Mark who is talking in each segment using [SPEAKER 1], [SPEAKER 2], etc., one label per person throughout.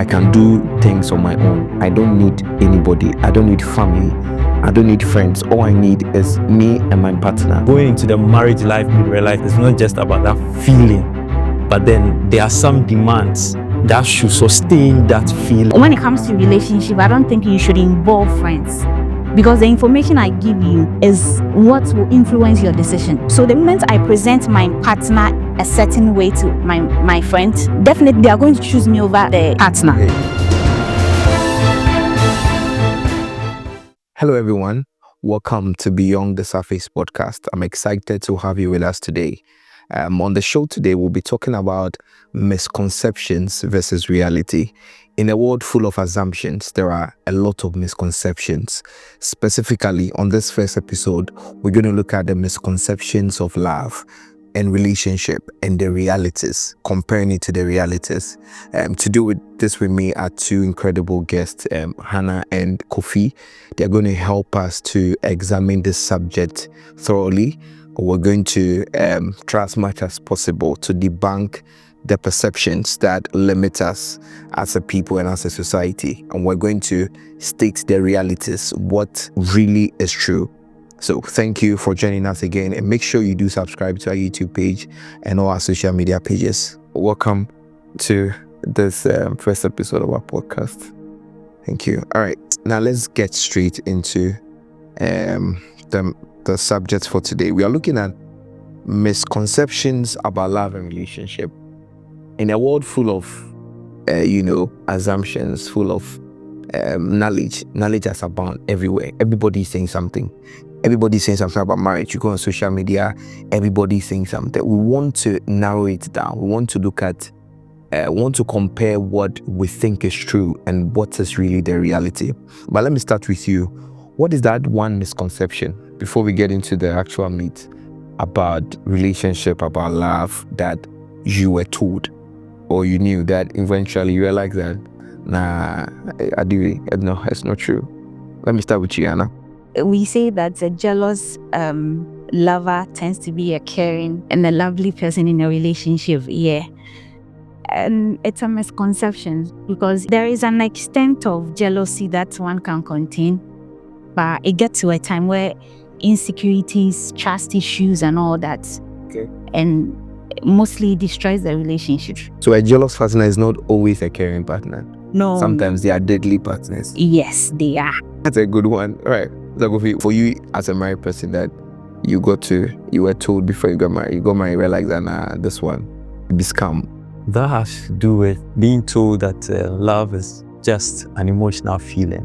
[SPEAKER 1] I can do things on my own. I don't need anybody. I don't need family. I don't need friends. All I need is me and my partner.
[SPEAKER 2] Going into the marriage life, mid-real life, is not just about that feeling, but then there are some demands that should sustain that feeling.
[SPEAKER 3] When it comes to relationship, I don't think you should involve friends, because the information I give you is what will influence your decision. So the moment I present my partner a certain way to my friends, definitely they are going to choose me over the partner.
[SPEAKER 1] Hello, everyone. Welcome to Beyond the Surface podcast. I'm excited to have you with us today. On the show today, we'll be talking about misconceptions versus reality. In a world full of assumptions, there are a lot of misconceptions. Specifically, on this first episode, we're going to look at the misconceptions of love and relationship and the realities, comparing it to the realities. To do this with me are two incredible guests, Hannah and Kofi. They're going to help us to examine this subject thoroughly. We're going to try as much as possible to debunk the perceptions that limit us as a people and as a society. And we're going to state the realities, what really is true. So thank you for joining us again, and make sure you do subscribe to our YouTube page and all our social media pages. Welcome to this first episode of our podcast. Thank you. All right, now let's get straight into the subject for today. We are looking at misconceptions about love and relationship. In a world full of, assumptions, full of knowledge has abound everywhere. Everybody's saying something. Everybody's saying something about marriage. You go on social media, everybody's saying something. We want to narrow it down. We want to look at, want to compare what we think is true and what is really the reality. But let me start with you. What is that one misconception, before we get into the actual meat, about relationship, about love, that you were told or you knew that eventually you realized that, no, it's not true? Let me start with you, Anna.
[SPEAKER 3] We say that a jealous lover tends to be a caring and a lovely person in a relationship. Yeah. And it's a misconception, because there is an extent of jealousy that one can contain, but it gets to a time where insecurities, trust issues and all that, and mostly destroys the relationship.
[SPEAKER 1] So a jealous partner is not always a caring partner.
[SPEAKER 3] No.
[SPEAKER 1] Sometimes they are deadly partners.
[SPEAKER 3] Yes, they are. That's
[SPEAKER 1] a good one. All right. For you as a married person that you were told before you got married, realize that this one be scam.
[SPEAKER 2] That has to do with being told that love is just an emotional feeling.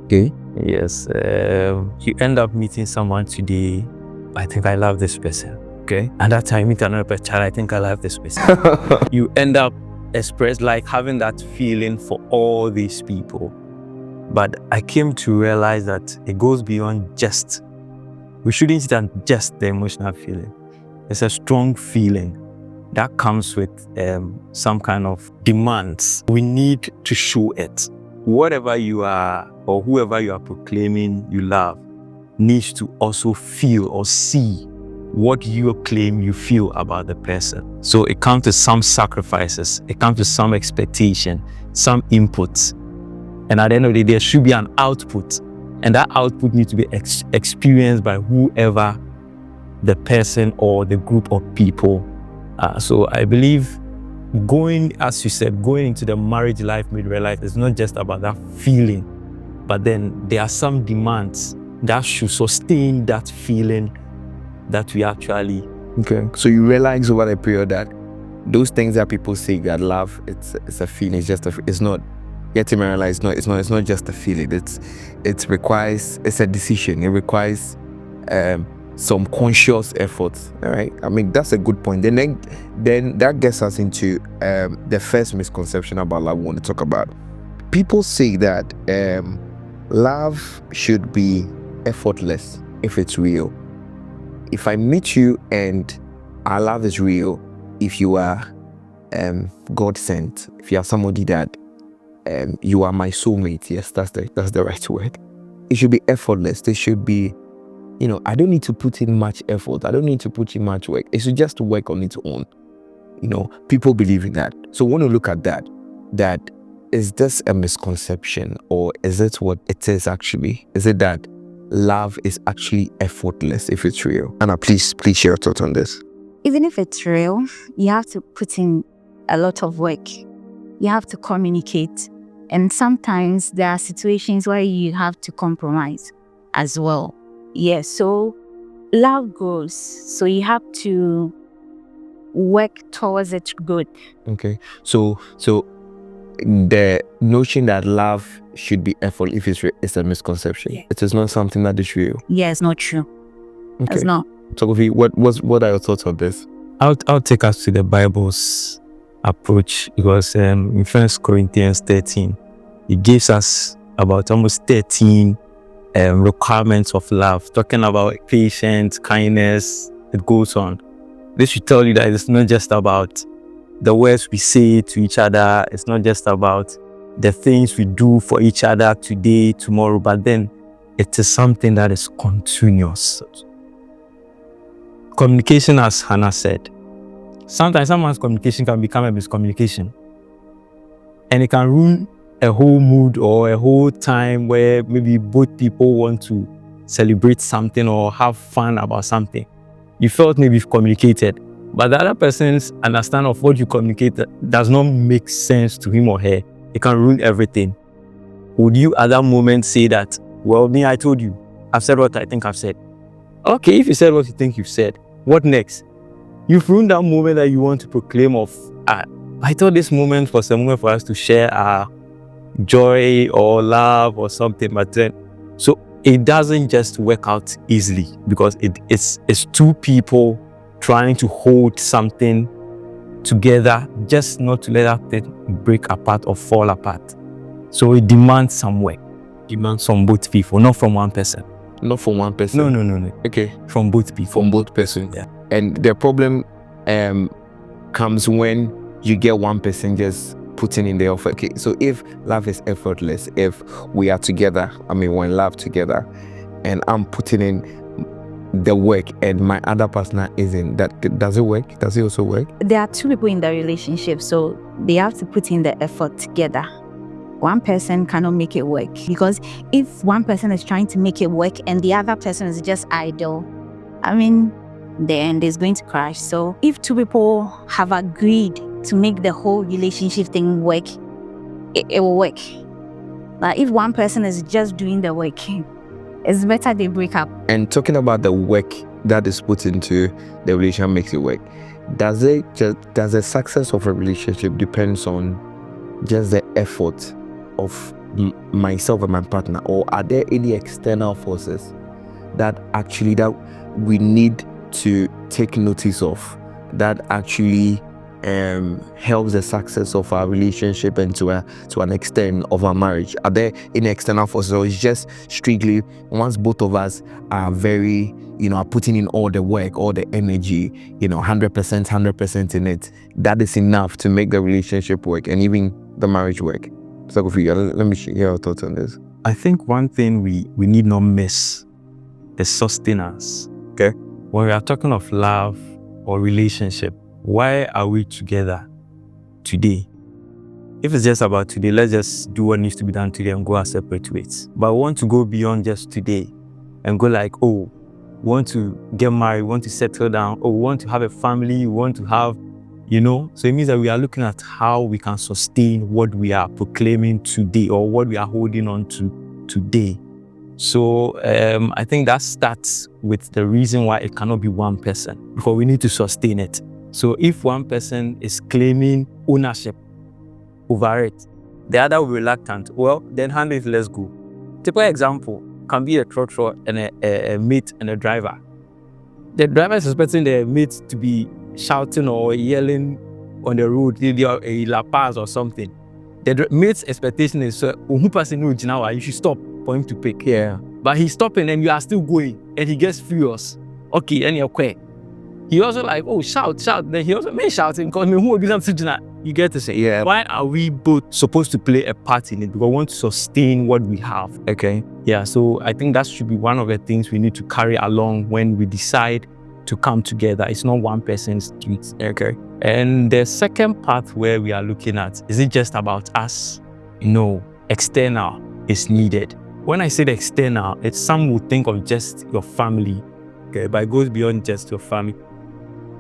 [SPEAKER 1] Okay.
[SPEAKER 2] Yes. You end up meeting someone today, I think I love this person.
[SPEAKER 1] Okay.
[SPEAKER 2] And that time you meet another child, I think I love this person. You end up having that feeling for all these people. But I came to realize that it goes beyond we shouldn't see that just the emotional feeling. It's a strong feeling that comes with some kind of demands. We need to show it. Whatever you are or whoever you are proclaiming you love needs to also feel or see what you claim you feel about the person. So it comes to some sacrifices, it comes to some expectation, some inputs. And at the end of the day, there should be an output. And that output needs to be experienced by whoever the person or the group of people are. So I believe as you said, going into the marriage life, mid-real life, is not just about that feeling, but then there are some demands that should sustain that feeling that we actually...
[SPEAKER 1] Okay. So you realize over the period that those things that people say that love, it's a feeling, it's not. Yet to realize it's not just a feeling. It's a decision. It requires some conscious effort. All right. I mean, that's a good point. Then that gets us into the first misconception about love we want to talk about. People say that love should be effortless if it's real. If I meet you and our love is real, if you are God sent, if you are somebody that you are my soulmate, yes, that's the right word. It should be effortless. There should be, I don't need to put in much effort. I don't need to put in much work. It should just work on its own. People believe in that. So we want to look at that. that is this a misconception, or is it what it is actually? Is it that love is actually effortless if it's real? Anna, please share your thoughts on this.
[SPEAKER 3] Even if it's real, you have to put in a lot of work. You have to communicate. And sometimes there are situations where you have to compromise as well. Yes, so love grows. So you have to work towards it good.
[SPEAKER 1] Okay. So the notion that love should be effortless if it's real is a misconception.
[SPEAKER 3] Yeah.
[SPEAKER 1] It is not something that is real.
[SPEAKER 3] Yeah, it's not true.
[SPEAKER 1] Okay.
[SPEAKER 3] It's not.
[SPEAKER 1] So Kofi, what are your thoughts on this?
[SPEAKER 2] I'll take us to the Bible's approach, because in 1 Corinthians 13, it gives us about almost 13 requirements of love, talking about patience, kindness. It goes on. This should tell you that it's not just about the words we say to each other. It's not just about the things we do for each other today, tomorrow, but then it is something that is continuous. Communication, as Hannah said, sometimes someone's communication can become a miscommunication, and it can ruin a whole mood or a whole time where maybe both people want to celebrate something or have fun about something. You felt maybe you've communicated, but the other person's understanding of what you communicated does not make sense to him or her. It can ruin everything. Would you at that moment say that, well, me, I told you, I've said what I think I've said? Okay, if you said what you think you've said, what next? You've ruined that moment that you want to proclaim of, I thought this moment was a moment for us to share our joy or love or something, but then, so it doesn't just work out easily, because it's two people trying to hold something together, just not to let that thing break apart or fall apart. So it demands some work. Demands from both people, not from one person.
[SPEAKER 1] Not from one person.
[SPEAKER 2] No.
[SPEAKER 1] Okay.
[SPEAKER 2] From both people.
[SPEAKER 1] From both persons.
[SPEAKER 2] Yeah.
[SPEAKER 1] And the problem comes when you get one person just putting in the effort. Okay, so if love is effortless, if we are together, we're in love together, and I'm putting in the work and my other partner isn't, that does it work? Does it also work?
[SPEAKER 3] There are two people in the relationship, so they have to put in the effort together. One person cannot make it work, because if one person is trying to make it work and the other person is just idle, the end is going to crash. So if two people have agreed to make the whole relationship thing work, it will work. But if one person is just doing the work, it's better they break up.
[SPEAKER 1] And talking about the work that is put into the relationship makes it work, does the success of a relationship depends on just the effort of myself and my partner, or are there any external forces that we need to take notice of that actually helps the success of our relationship and to an extent of our marriage? Are there any external forces, or it's just strictly once both of us are very, are putting in all the work, all the energy, 100% in it, that is enough to make the relationship work and even the marriage work? So let me hear your thoughts on this.
[SPEAKER 2] I think one thing we need not miss is sustenance. Okay, when we are talking of love or relationship, why are we together today? If it's just about today, let's just do what needs to be done today and go our separate ways. But we want to go beyond just today and go like, oh, we want to get married, we want to settle down, or we want to have a family, we want to have, so it means that we are looking at how we can sustain what we are proclaiming today or what we are holding on to today. So I think that starts with the reason why it cannot be one person, because we need to sustain it. So if one person is claiming ownership over it, the other will be reluctant, well, then handle it, let's go. Typical example can be a trotro and a mate and a driver. The driver is expecting the mate to be shouting or yelling on the road, a La Paz or something. The mate's expectation is, you should stop for him to pick.
[SPEAKER 1] Yeah.
[SPEAKER 2] But he's stopping and you are still going, and he gets furious. Okay, and you're quick. He also like, oh, shout. Then he also may shouting, because who will be something you get to say.
[SPEAKER 1] Yeah.
[SPEAKER 2] Why are we both supposed to play a part in it? Because we want to sustain what we have.
[SPEAKER 1] Okay.
[SPEAKER 2] Yeah, so I think that should be one of the things we need to carry along when we decide to come together. It's not one person's street. Okay. And the second path where we are looking at, is it just about us? No, external is needed. When I say the external, it's some would think of just your family, okay, but it goes beyond just your family.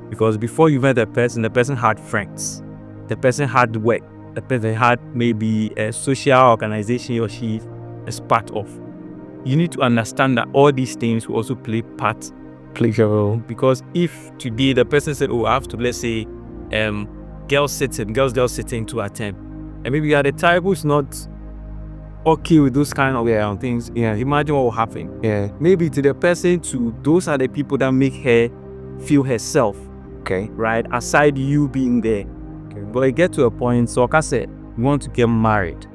[SPEAKER 2] Because before you met the person had friends, the person had work, the person had maybe a social organization or she is part of. You need to understand that all these things will also play a role. Because if today the person said, oh, I have to, let's say, girls sitting to attend, and maybe you are the type who's not okay with those kind of things, imagine what will happen. Maybe to the person too, those are the people that make her feel herself, okay, right, aside you being there. Okay. But I get to a point, so like I said, you want to get married,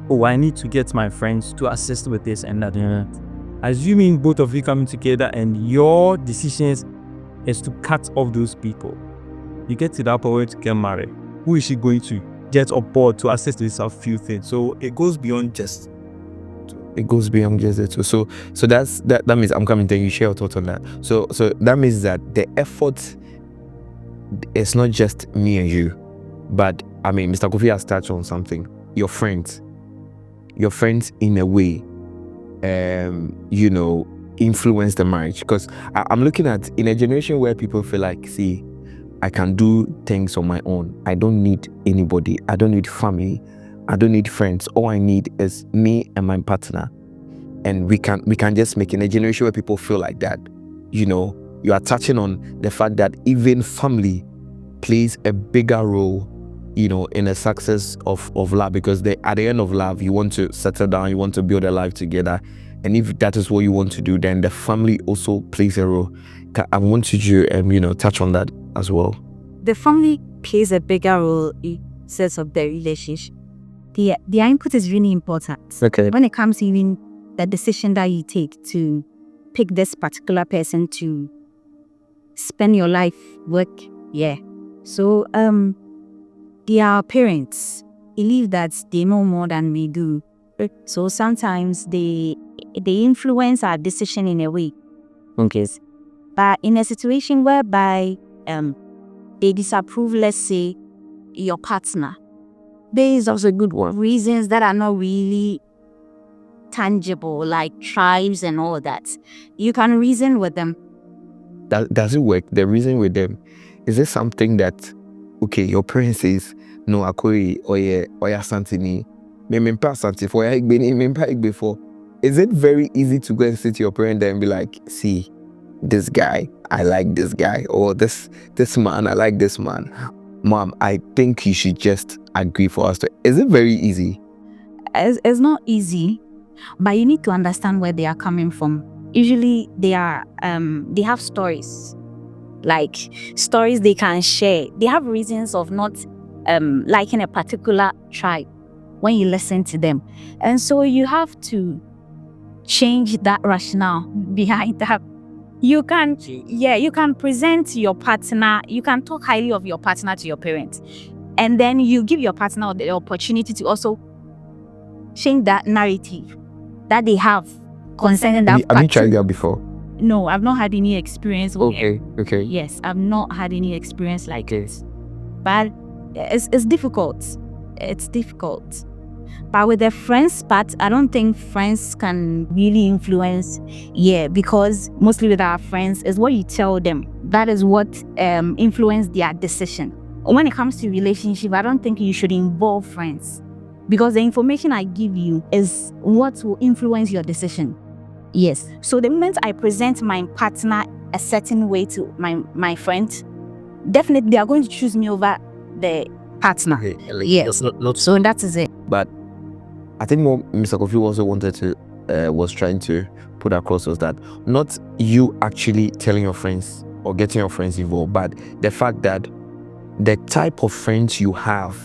[SPEAKER 2] oh, I need to get my friends to assist with this and that. Assuming both of you coming together and your decisions is to cut off those people, you get to that point to get married. Who is she going to get on board to assist with a few things? So it goes beyond just.
[SPEAKER 1] It goes beyond just the two. So that means I'm coming to you share your thoughts on that. So that means that the effort is not just me and you, but I mean, Mr. Kofi has touched on something. Your friends in a way, influence the marriage. Because I'm looking at in a generation where people feel like, see, I can do things on my own. I don't need anybody. I don't need family. I don't need friends. All I need is me and my partner. And we can just make, in a generation where people feel like that, you are touching on the fact that even family plays a bigger role, in the success of love. Because at the end of love, you want to settle down, you want to build a life together. And if that is what you want to do, then the family also plays a role. I want you to, touch on that as well.
[SPEAKER 3] The family plays a bigger role in sense of the relationship. The input is really important.
[SPEAKER 1] Okay.
[SPEAKER 3] When it comes to even the decision that you take to pick this particular person to spend your life work, So their parents believe that they know more than we do. So sometimes they influence our decision in a way. Okay. But in a situation whereby they disapprove, let's say, your partner, based on a good one, reasons that are not really tangible, like tribes and all that, you can reason with them.
[SPEAKER 1] Does it work? The reason with them, is it something that, okay, your parents says, no, akoi oya santini, me mempa santi for ya igbeni mempa igbe. Is it very easy to go and sit to your parent there and be like, see, this guy, I like this guy, or this man, I like this man. Mom, I think you should just agree for us to. Is it very easy?
[SPEAKER 3] It's not easy, but you need to understand where they are coming from. Usually they have stories, like stories they can share. They have reasons of not liking a particular tribe when you listen to them. And so you have to change that rationale behind that. You can present your partner, you can talk highly of your partner to your parents. And then you give your partner the opportunity to also change that narrative that they have concerning that.
[SPEAKER 1] Have you tried that before?
[SPEAKER 3] No, I've not had any experience with it.
[SPEAKER 1] Okay.
[SPEAKER 3] Yes, I've not had any experience like this. But it's difficult. It's difficult. But with the friends part, I don't think friends can really influence. Because mostly with our friends, is what you tell them. That is what influence their decision. When it comes to relationship, I don't think you should involve friends. Because the information I give you is what will influence your decision. Yes. So the moment I present my partner a certain way to my friend, definitely they are going to choose me over the partner.
[SPEAKER 1] Okay.
[SPEAKER 3] Yes. So that is it.
[SPEAKER 1] But I think what Mr. Kofi also wanted to, was trying to put across was that not you actually telling your friends or getting your friends involved, but the fact that the type of friends you have,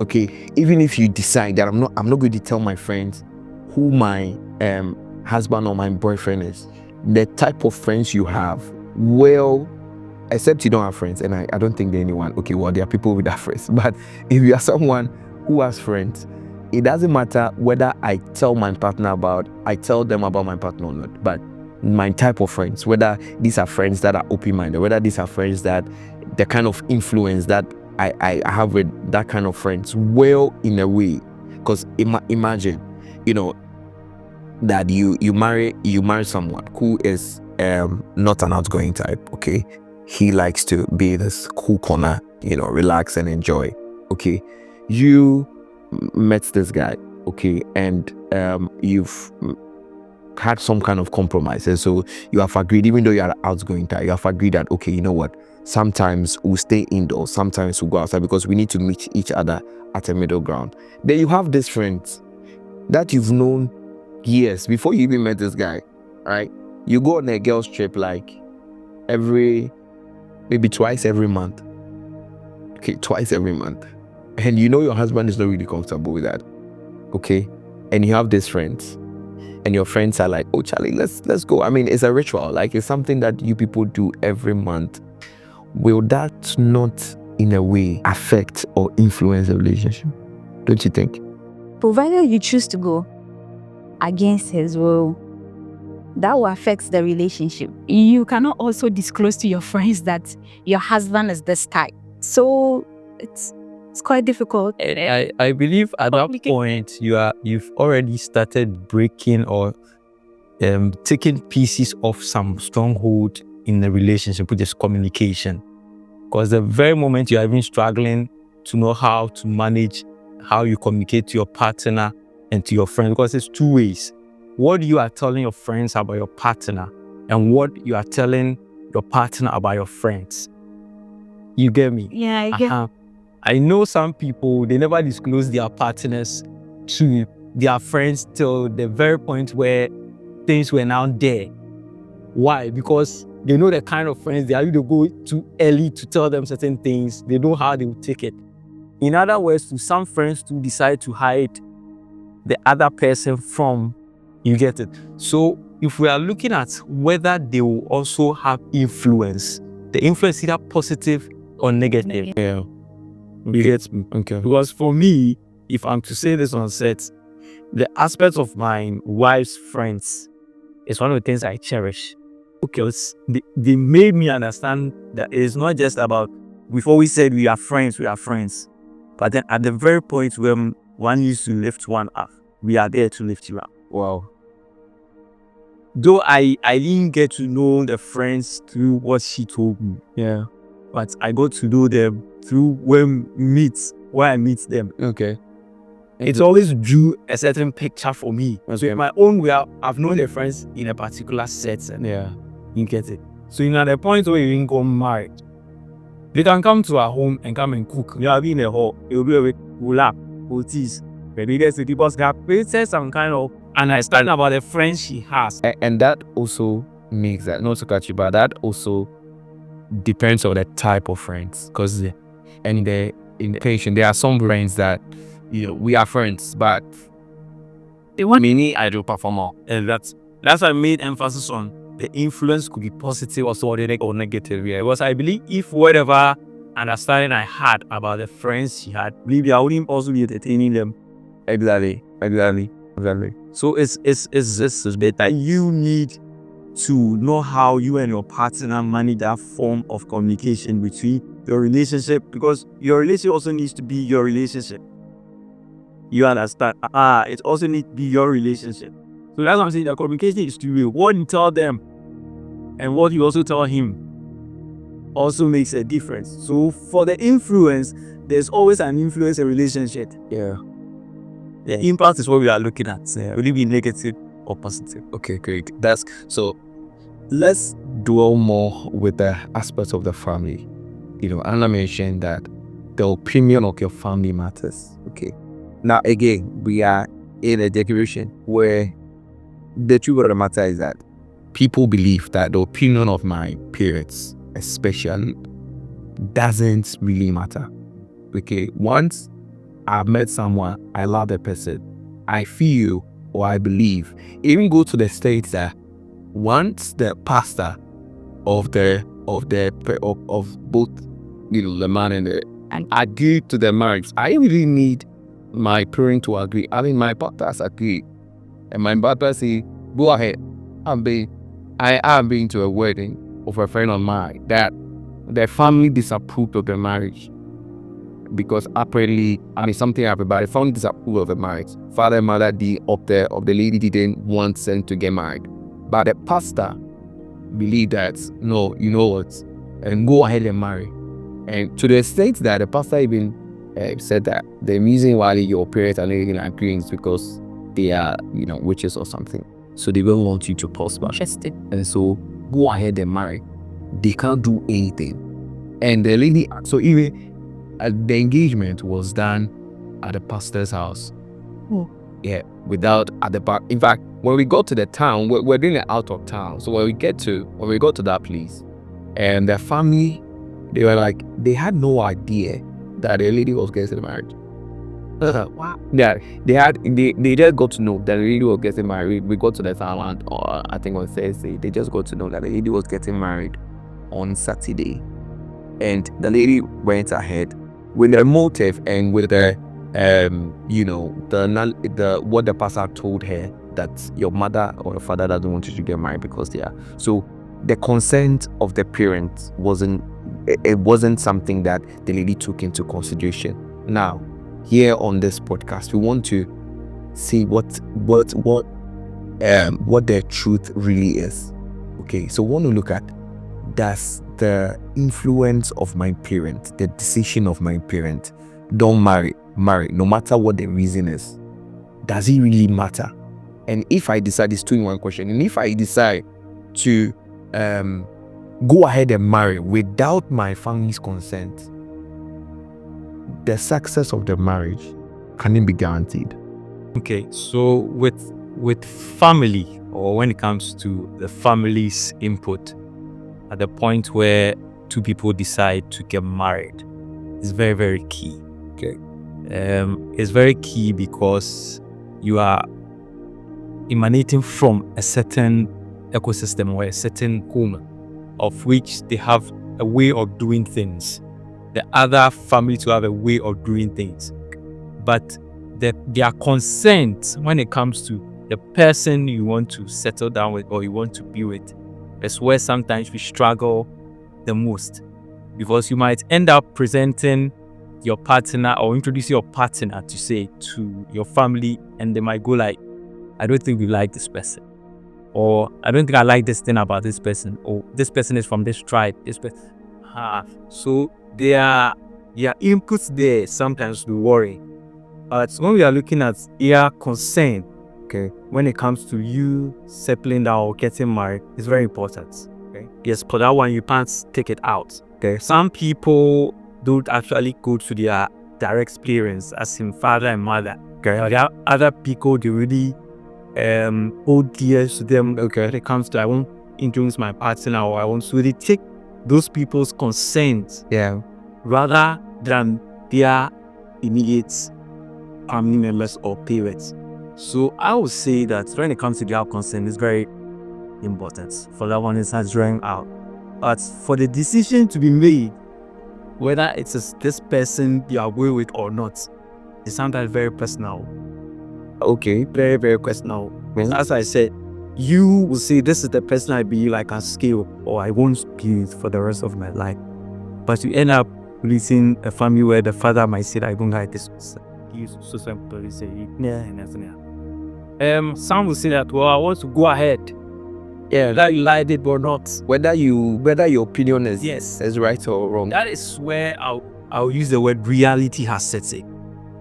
[SPEAKER 1] okay, even if you decide that I'm not going to tell my friends who my husband or my boyfriend is, the type of friends you have, well, except you don't have friends, and I don't think there anyone, okay, well, there are people with that friends, but if you are someone who has friends, it doesn't matter whether I tell them about my partner or not, but
[SPEAKER 2] my type of friends, whether these are friends that are open-minded, whether these are friends that the kind of influence that I have with that kind of friends, well, in a way, because imagine, that you marry someone who is not an outgoing type. Okay, he likes to be this cool corner, relax and enjoy. Okay, you met this guy, okay, and you've had some kind of compromise, and so you have agreed, even though you are outgoing type, you have agreed that, okay, you know what, sometimes we'll stay indoors, sometimes we'll go outside, because we need to meet each other at a middle ground. Then you have these friends that you've known years before you even met this guy, right? You go on a girls trip like maybe twice every month. Okay, twice every month. And your husband is not really comfortable with that. Okay? And you have these friends. And your friends are like, oh, Charlie, let's go. I mean, it's a ritual. Like, it's something that you people do every month. Will that not, in a way, affect or influence the relationship? Don't you think?
[SPEAKER 3] Provided you choose to go against his will, that will affect the relationship. You cannot also disclose to your friends that your husband is this type. So it's quite difficult.
[SPEAKER 2] I believe at that point you've already started breaking or taking pieces of some stronghold in the relationship, which is communication. Because the very moment you are even struggling to know how to manage how you communicate to your partner and to your friends, because it's two ways. What you are telling your friends about your partner and what you are telling your partner about your friends. You get me?
[SPEAKER 3] Yeah, I get.
[SPEAKER 2] I know some people, they never disclose their partners to their friends till the very point where things were now there. Why? Because they know the kind of friends they are. You go too early to tell them certain things. They know how they will take it. In other words, to some friends to decide to hide the other person from, you get it. So if we are looking at whether they will also have influence, the influence is either positive or negative.
[SPEAKER 1] Yeah.
[SPEAKER 2] You get me?
[SPEAKER 1] Okay.
[SPEAKER 2] Because for me, if I'm to say this on set, the aspect of my wife's friends is one of the things I cherish. Because they made me understand that it's not just about, we've always said we are friends. But then at the very point when one used to lift one up, we are there to lift you up.
[SPEAKER 1] Wow.
[SPEAKER 2] Though I didn't get to know the friends through what she told me.
[SPEAKER 1] Yeah.
[SPEAKER 2] But I got to know them through when I meet them.
[SPEAKER 1] Okay.
[SPEAKER 2] It's always drew a certain picture for me.
[SPEAKER 1] Okay.
[SPEAKER 2] So in my own way, I've known the friends in a particular setting.
[SPEAKER 1] Yeah.
[SPEAKER 2] You get it. So at the point where you ain't got married, they can come to our home and come and cook. You are in a hall. It will be a we'll laugh, we'll tease. But they get to the boss have created some kind of understanding about the friends she has.
[SPEAKER 1] And that also makes that, not to cut you, but that also depends on the type of friends. Because in the patient, there are some friends that we are friends, but
[SPEAKER 2] They want
[SPEAKER 1] many idol performer.
[SPEAKER 2] and that's why I made emphasis on the influence could be positive or negative. Yeah, because I believe if whatever understanding I had about the friends she had, maybe I wouldn't also be entertaining them.
[SPEAKER 1] Exactly.
[SPEAKER 2] So it's better. You need to know how you and your partner manage that form of communication between your relationship, because your relationship also needs to be your relationship. You understand? It also needs to be your relationship. So that's what I'm saying. The communication is two-way. What you tell them and what you also tell him also makes a difference. So for the influence, there's always an influence in relationship.
[SPEAKER 1] Yeah.
[SPEAKER 2] The impact is what we are looking at. Will it be negative or positive?
[SPEAKER 1] Okay, great. That's so. Let's dwell more with the aspects of the family. Anna mentioned that the opinion of your family matters. Okay. Now again, we are in a generation where the truth of the matter is that people believe that the opinion of my parents, especially, doesn't really matter. Okay. Once I've met someone, I love the person, I feel or I believe, even go to the state that once the pastor of both, the man and the agree to the marriage, I really need my parent to agree. I mean, my partners agree, and my partner say, "Go ahead, and be."
[SPEAKER 4] I have been to a wedding of a friend of mine that the family disapproved of the marriage because apparently, something happened, but the family disapproved of the marriage. Father and mother of the lady didn't want them to get married. But the pastor believed that, no, you know what, and go ahead and marry. And to the extent that the pastor even said that the reason why your parents are not even agreeing is because they are, witches or something. So they don't want you to prosper. And so go ahead and marry. They can't do anything. And the lady, so even the engagement was done at the pastor's house. Yeah, without at the back. In fact, when we got to the town, we're doing it out of town. So when we got to that place, and the family, they were like, they had no idea that the lady was getting married. Wow. Yeah, they just got to know that the lady was getting married. We got to the town, or I think on Thursday, they just got to know that the lady was getting married on Saturday, and the lady went ahead with the motive and with the the what the pastor told her, that your mother or your father doesn't want you to get married because they are. So the consent of the parents wasn't something that the lady took into consideration. Now, here on this podcast, we want to see what the truth really is. Okay, so we want to look at, does the influence of my parent, the decision of my parent, don't marry, no matter what the reason is, does it really matter? And if I decide, it's 2-in-1 question, and if I decide to go ahead and marry without my family's consent, the success of the marriage, can it be guaranteed?
[SPEAKER 2] Okay, so with family, or when it comes to the family's input, at the point where two people decide to get married, is very, very key. Okay, it's very key because you are emanating from a certain ecosystem or a certain home of which they have a way of doing things. The other family to have a way of doing things, but their consent when it comes to the person you want to settle down with or you want to be with is where sometimes we struggle the most, because you might end up presenting your partner or introducing your partner to your family, and they might go like, I don't think we like this person, or I don't think I like this thing about this person, or this person is from this tribe, this person. So there are inputs there sometimes to worry. But when we are looking at their consent, okay, when it comes to you settling down or getting married, it's very important. Okay. Yes, for that one you can't take it out. Okay. Some people don't actually go to their direct parents, as in father and mother. Okay. There are other people they really hold dear to them. Okay, when it comes to I won't introduce my partner, or I want to really take those people's consent, rather than their immediate family members or parents. So I would say that when it comes to their consent, it's very important. For that one, it's not drawing out. But for the decision to be made, whether it's this person you are going with or not, it's sometimes very personal. Okay, very, very personal. As I said, you will say, this is the person I be like a scale, or I won't be for the rest of my life. But you end up releasing a family where the father might say, I don't like this person. So some people say, some will say that, well, I want to go ahead. Yeah, that you like it or not.
[SPEAKER 4] Whether your opinion is right or wrong.
[SPEAKER 2] That is where I'll use the word reality has set in.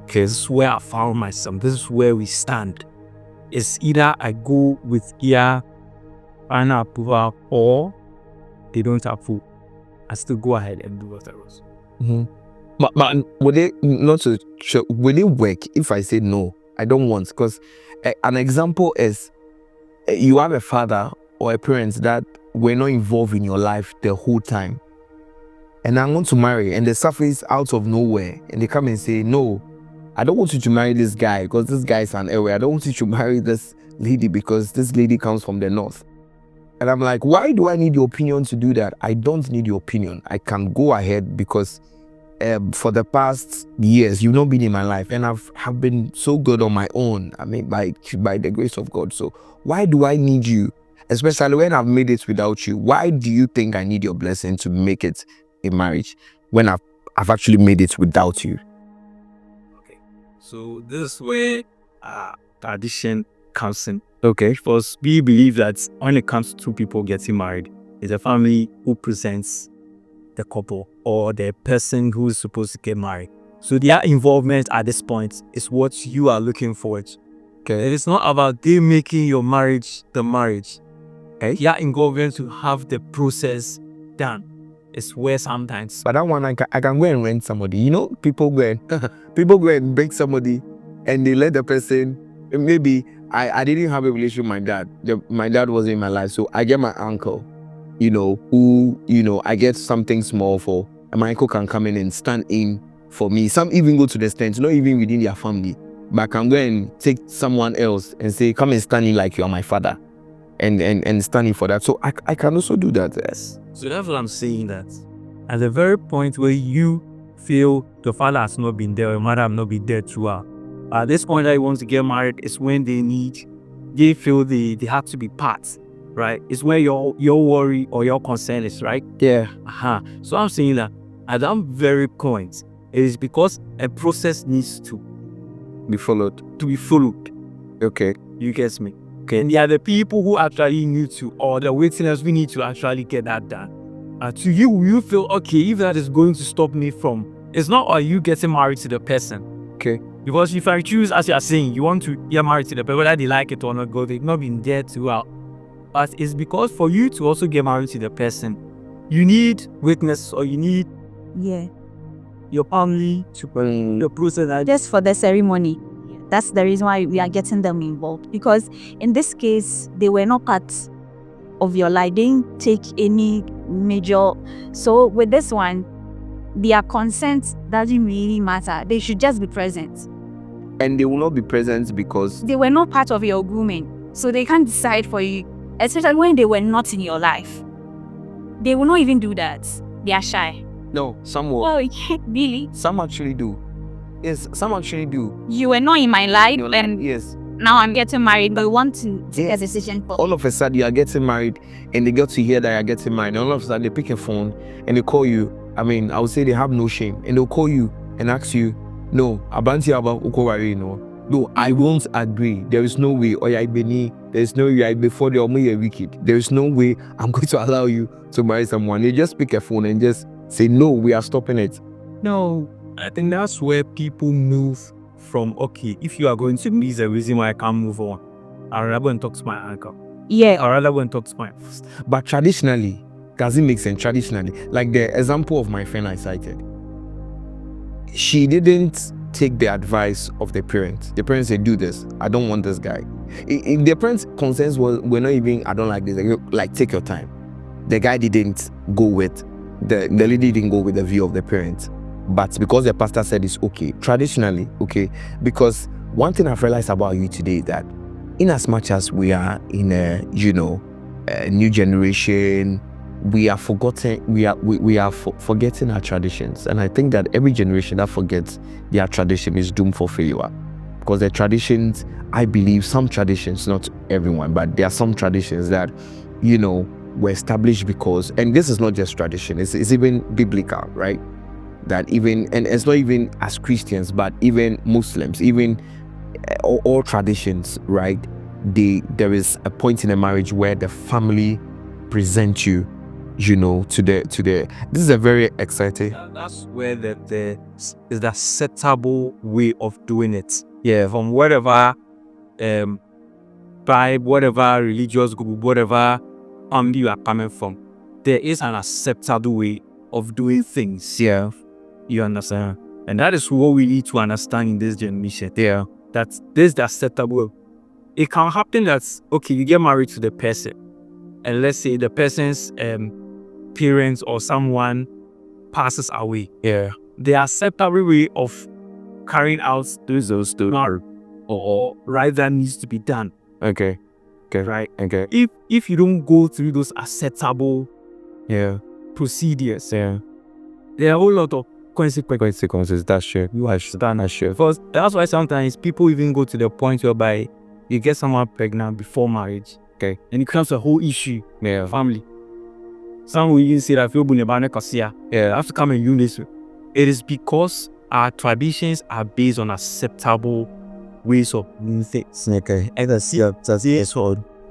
[SPEAKER 2] Okay, this is where I found myself. This is where we stand. It's either I go with final approval, or they don't approve. I still go ahead and do what I was.
[SPEAKER 4] Mm-hmm. But will it work if I say no, I don't want? Because an example is, you have a father or a parent that were not involved in your life the whole time, and I want to marry, and they surface out of nowhere, and they come and say, no, I don't want you to marry this guy because this guy is an airway. I don't want you to marry this lady because this lady comes from the north. And I'm like, why do I need your opinion to do that? I don't need your opinion. I can go ahead because for the past years, you've not been in my life, and have been so good on my own. I mean, by the grace of God. So why do I need you?
[SPEAKER 1] especially when I've made it without you. Why do you think I need your blessing to make it a marriage when I've actually made it without you?
[SPEAKER 2] Okay. So this is where tradition comes in.
[SPEAKER 1] Okay.
[SPEAKER 2] Because we believe that when it comes to two people getting married, it's a family who presents the couple or the person who's supposed to get married. So their involvement at this point is what you are looking forward to.
[SPEAKER 1] Okay.
[SPEAKER 2] It is not about them making your marriage the marriage. Okay. Their involvement to have the process done is where sometimes.
[SPEAKER 1] But that one, I can go and rent somebody. You know, people go and bring somebody and they let the person, maybe I didn't have a relationship with my dad. My dad wasn't in my life. So I get my uncle, who, I get something small for, and my uncle can come in and stand in for me. Some even go to the extent, not even within their family, but I can go and take someone else and say, come and stand in like you are my father, and stand in for that. So I can also do that. Yes.
[SPEAKER 2] So that's what I'm saying, that at the very point where you feel the father has not been there, or mother has not been there throughout, at this point that you want to get married is when they feel they have to be part, right? It's where your worry or your concern is, right?
[SPEAKER 1] Yeah.
[SPEAKER 2] So I'm saying that at that very point, it is because a process needs to
[SPEAKER 1] Be followed. Okay.
[SPEAKER 2] You get me? Okay. And they are the people who actually need to, or the witness, we need to actually get that done. To you feel, okay, if that is going to stop me from, it's not are you getting married to the person.
[SPEAKER 1] Okay.
[SPEAKER 2] Because if I choose, as you are saying, you want to get married to the person, whether they like it or not, they've not been there throughout. But it's because for you to also get married to the person, you need witness, or you need your family to the process.
[SPEAKER 3] Just for the ceremony. That's the reason why we are getting them involved. Because in this case, they were not part of your life. They didn't take any major. So with this one, their consent doesn't really matter. They should just be present.
[SPEAKER 1] And they will not be present because
[SPEAKER 3] they were not part of your grooming. So they can't decide for you, especially when they were not in your life. They will not even do that. They are shy.
[SPEAKER 1] no, some will.
[SPEAKER 3] Oh, really?
[SPEAKER 1] Some actually do. Yes, some actually do.
[SPEAKER 3] You were not in my life, and
[SPEAKER 1] Yes.
[SPEAKER 3] now I'm getting married, but I want to take a decision for.
[SPEAKER 1] All of a sudden, you are getting married, and they get to hear that you're getting married. And all of a sudden, they pick a phone and they call you. I mean, I would say they have no shame, and they'll call you and ask you, "No, Abanti about Ukowari, no, I won't agree. There is no way. Or there is no way. Before the Omo wicked. There is no way I'm going to allow you to marry someone." They just pick a phone and just say, "No, we are stopping it."
[SPEAKER 2] No, I think that's where people move from, okay, if you are going to be the reason why I can't move on, I'd rather go and talk to my uncle.
[SPEAKER 3] Yeah.
[SPEAKER 2] I'd rather go and talk to my
[SPEAKER 1] But traditionally, does it make sense? Traditionally, like the example of my friend I cited, she didn't take the advice of the parents. The parents said, "Do this. I don't want this guy." If the parents' concerns were not even, "I don't like this," like, take your time. The guy didn't go with the lady didn't go with the view of the parents. But because the pastor said it's okay, traditionally, okay, because one thing I've realized about you today is that in as much as we are in a new generation, we are forgetting our traditions. And I think that every generation that forgets their tradition is doomed for failure. Because the traditions, I believe some traditions, not everyone, but there are some traditions that, were established because, and this is not just tradition, it's even biblical, right? That even, and it's not even as Christians, but even Muslims, even all traditions, right? There is a point in a marriage where the family present you, to the. This is a very exciting.
[SPEAKER 2] That's where the is the acceptable way of doing it. Yeah, from whatever tribe, whatever religious group, whatever family you are coming from, there is an acceptable way of doing things. Yeah, you understand, and that is what we need to understand in this generation. Yeah, that this is the acceptable. It can happen that, okay, you get married to the person, and let's say the person's parents or someone passes away. Yeah, the acceptable way of carrying out those marriage or right that needs to be done.
[SPEAKER 1] Okay.
[SPEAKER 2] Right.
[SPEAKER 1] Okay.
[SPEAKER 2] If you don't go through those acceptable procedures, there are a whole lot of consequences.
[SPEAKER 1] That's true.
[SPEAKER 2] You understand that shit. First, that's why sometimes people even go to the point whereby you get someone pregnant before marriage,
[SPEAKER 4] Okay.
[SPEAKER 2] And it becomes a whole issue.
[SPEAKER 4] Yeah.
[SPEAKER 2] Family. Some will even say that I have to come and use this. It is because our traditions are based on acceptable ways of doing things. Okay. Either see or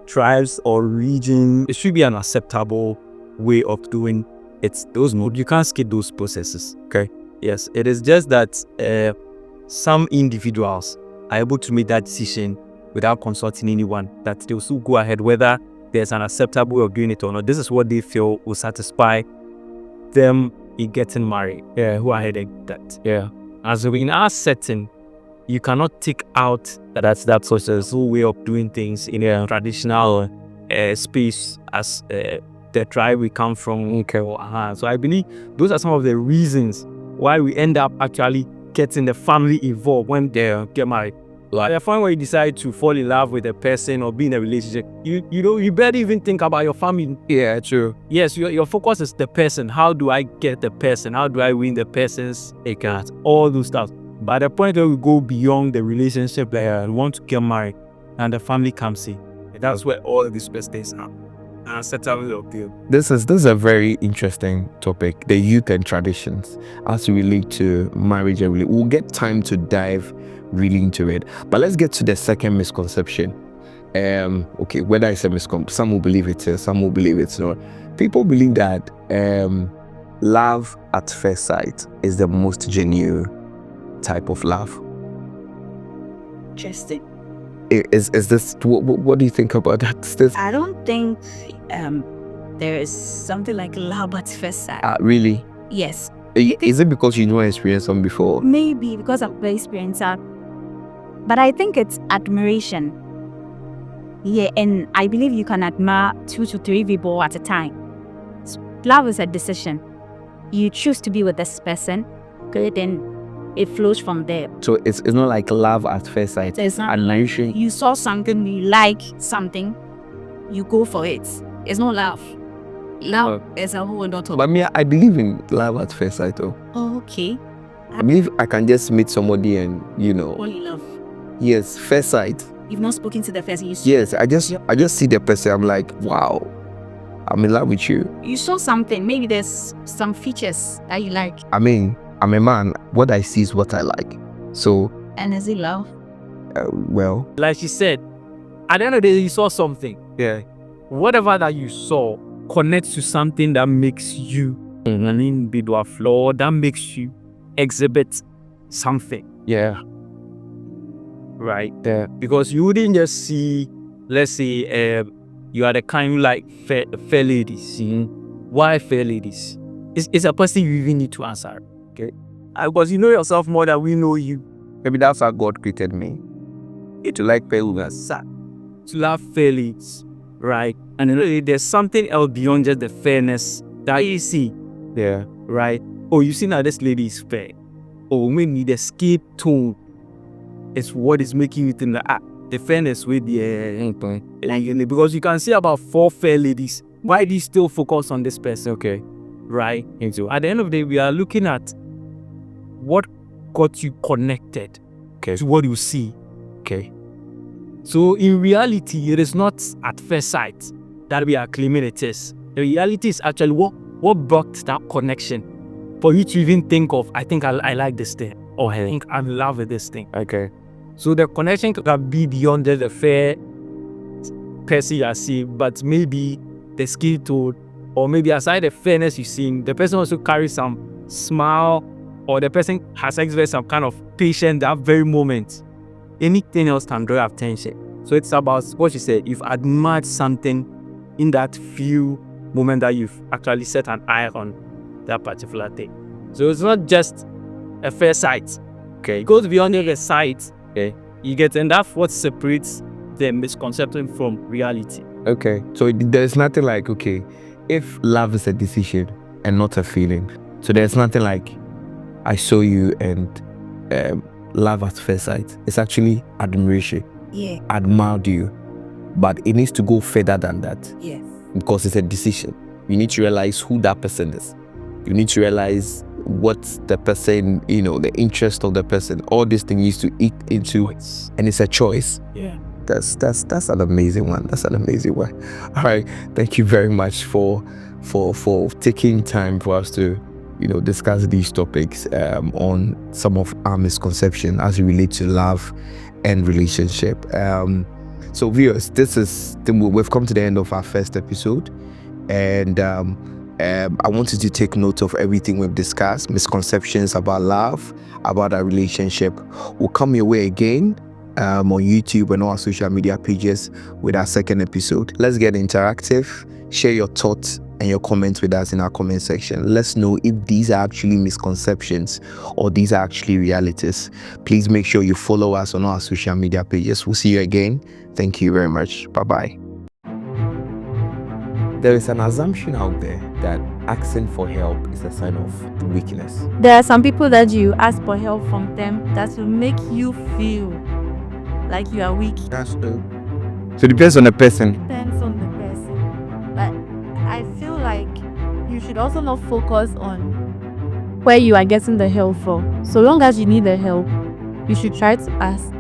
[SPEAKER 2] tribes or region. It should be an acceptable way of doing it. You can't skip those processes. Okay. Yes. It is just that some individuals are able to make that decision without consulting anyone, that they'll still go ahead whether there's an acceptable way of doing it or not. This is what they feel will satisfy them in getting married. Yeah, who are heading that. Yeah. As in our setting, you cannot take out that such a way of doing things in a traditional space as the tribe we come from. Okay. So I believe those are some of the reasons why we end up actually getting the family involved when they get married. Like the point where you decide to fall in love with a person or be in a relationship, you better even think about your family.
[SPEAKER 4] Yeah, true.
[SPEAKER 2] Yes, your focus is the person. How do I get the person? How do I win the person's account? All those stuff. But at the point where we go beyond the relationship, like we want to get married, and the family comes in, and that's where all of these birthdays are. And settle up deal.
[SPEAKER 1] This is a very interesting topic, the youth and traditions as we relate to marriage and we'll get time to dive really into it. But let's get to the second misconception. Okay, whether it's a misconception, some will believe it is, some will believe it's not. People believe that love at first sight is the most genuine type of love.
[SPEAKER 3] Interesting.
[SPEAKER 1] Is this what do you think about that?
[SPEAKER 3] I don't think there is something like love at first sight.
[SPEAKER 1] Really?
[SPEAKER 3] Yes.
[SPEAKER 1] Is it because you know I experienced some before?
[SPEAKER 3] Maybe because of the experience. But I think it's admiration. Yeah, and I believe you can admire 2 to 3 people at a time. Love is a decision. You choose to be with this person, okay, then it flows from there.
[SPEAKER 1] So it's not like love at first sight.
[SPEAKER 3] It's not.
[SPEAKER 1] Admiration.
[SPEAKER 3] You saw something, you like something, you go for it. It's not love. Love is a whole lot of.
[SPEAKER 1] But I believe in love at first sight, though.
[SPEAKER 3] Oh, okay.
[SPEAKER 1] I believe I can just meet somebody and
[SPEAKER 3] Fall in love.
[SPEAKER 1] Yes, first sight.
[SPEAKER 3] You've not spoken to the person. You see.
[SPEAKER 1] Yes, I just see the person. I'm like, wow, I'm in love with you.
[SPEAKER 3] You saw something. Maybe there's some features that you like.
[SPEAKER 1] I mean, I'm a man. What I see is what I like. So.
[SPEAKER 3] And is it love?
[SPEAKER 1] Well.
[SPEAKER 2] Like she said, at the end of the day, you saw something.
[SPEAKER 1] Yeah.
[SPEAKER 2] Whatever that you saw connects to something that makes you an individual flaw, that makes you exhibit something.
[SPEAKER 1] Yeah.
[SPEAKER 2] Right there. Because you wouldn't just see, let's say, you are the kind who like fair ladies. Why fair ladies? It's a person you even need to answer. Okay. Because you know yourself more than we know you.
[SPEAKER 1] Maybe that's how God created me. To like fair women.
[SPEAKER 2] To love fair ladies. Right. And you know, there's something else beyond just the fairness that you see.
[SPEAKER 1] Yeah.
[SPEAKER 2] Right. Oh, you see now this lady is fair. Oh, maybe the skin tone is what is making you think that the fairness with the because you can see about 4 fair ladies. Why do you still focus on this person? Okay. Right. So at the end of the day, we are looking at what got you connected to what you see. Okay. So in reality, it is not at first sight that we are claiming it is. The reality is actually what brought that connection for you to even think of, I think I like this thing, or I think I'm in love with this thing.
[SPEAKER 1] Okay.
[SPEAKER 2] So the connection can be beyond the fair person you are seeing, but maybe the skill tone, or maybe aside the fairness you're seeing, the person also carries some smile, or the person has expressed some kind of patience at that very moment. Anything else can draw attention. So it's about what you said. You've admired something in that few moment that you've actually set an eye on that particular thing. So it's not just a fair sight. Okay, it goes beyond the sight. Okay, you get, and that's what separates the misconception from reality.
[SPEAKER 1] Okay, so there's nothing like, okay, if love is a decision and not a feeling, so there's nothing like I saw you and love at first sight. It's actually admiration.
[SPEAKER 3] Yeah.
[SPEAKER 1] Admired you, but it needs to go further than that.
[SPEAKER 3] Yes.
[SPEAKER 1] Because it's a decision. You need to realize who that person is. You need to realize what the person, the interest of the person. All these things needs to eat into, and it's a choice.
[SPEAKER 2] Yeah.
[SPEAKER 1] That's an amazing one. That's an amazing one. All right, thank you very much for taking time for us to discuss these topics on some of our misconceptions as it relates to love and relationship. So viewers, we've come to the end of our first episode, and I wanted to take note of everything we've discussed, misconceptions about love, about our relationship. We'll come your way again on YouTube and all our social media pages with our second episode. Let's get interactive. Share your thoughts and your comments with us in our comment section. Let's know if these are actually misconceptions or these are actually realities. Please make sure you follow us on all our social media pages. We'll see you again. Thank you very much. Bye-bye. There is an assumption out there that asking for help is a sign of weakness.
[SPEAKER 3] There are some people that you ask for help from them that will make you feel like you are weak.
[SPEAKER 1] That's true.
[SPEAKER 4] So it depends on the person.
[SPEAKER 3] Depends on the person. But I feel like you should also not focus on where you are getting the help from. So long as you need the help, you should try to ask.